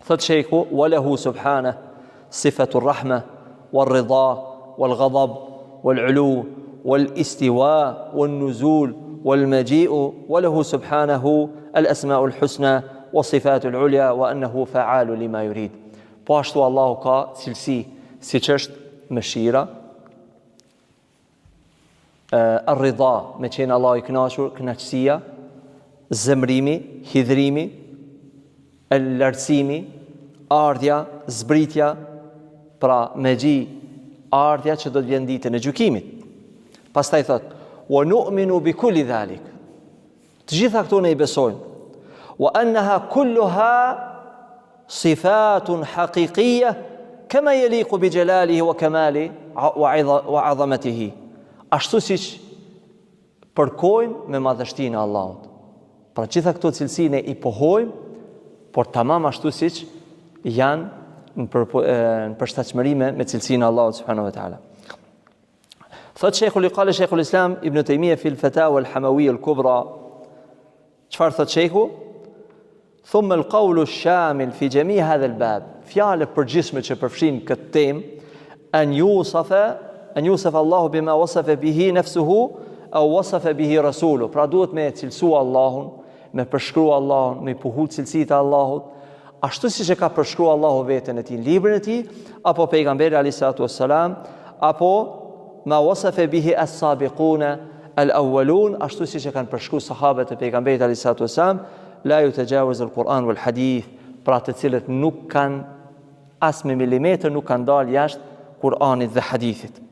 Thot sheikhu, walahu subhanahu sifatu rahma, wal ridha, wal ghadab, wal ulu, wal istiwa, wal nuzul, wal maji'u, walahu subhanahu al asma'ul husna, wa sifatul ulya, wa annahu fa'alu lima yurid. Po ashtu Allahu ka cilësi, siç është mëshira, ar-ridha, me qenë Allahu i kënaqur, kënaqësia, zemrimi, hidhrimi, lartësimi, ardhja, zbritja, pra magji, ardhja që do të vjen ditën e gjykimit. Pastaj thot, wa nu'minu bi kulli dhalik. Të gjitha këto ne i besojmë. Wa annaha kulluha sifatun haqiqiyya kama yaliqu bi jalalihi wa kamali wa 'azamatihi. Ashtu siç përkojnë me madhështinë e Allahut. Pra gjitha këto cilësi ne i pohojmë, por tamam ashtu siç janë në përshtatshmëri me cilësinë e Allahut subhanahu wa taala. Thot Sheikhul Islam Ibn Taymiyyah fi al-Fatawa al-Hamawiyya al-Kubra. Çfarë thot Sheikhu? Thumma al-qawlu ash-shamil fi jami' hadha al-bab. Fjalë përgjithshme që përfshin këtë temë, an yusafa Allahu bima wasafa bihi nafsuhu aw wasafa bihi rasuluhu. Pra duhet me cilësua Allahun, me përshkrua Allahun, me puhu cilësitë e Allahut, ashtu siç e ka përshkruar Allahu veten e tij në librin e tij, apo pejgamberi alayhi salatu wassalam, apo ma wasafa bihi as-sabiquna al-awwalun, ashtu siç e kanë përshkruar sahabët e pejgamberit alayhi salatu wassalam, la yutajawaz al-Quran wal hadith, pra të cilët nuk kanë as me milimetër nuk kanë dalë jashtë Kur'anit dhe hadithit.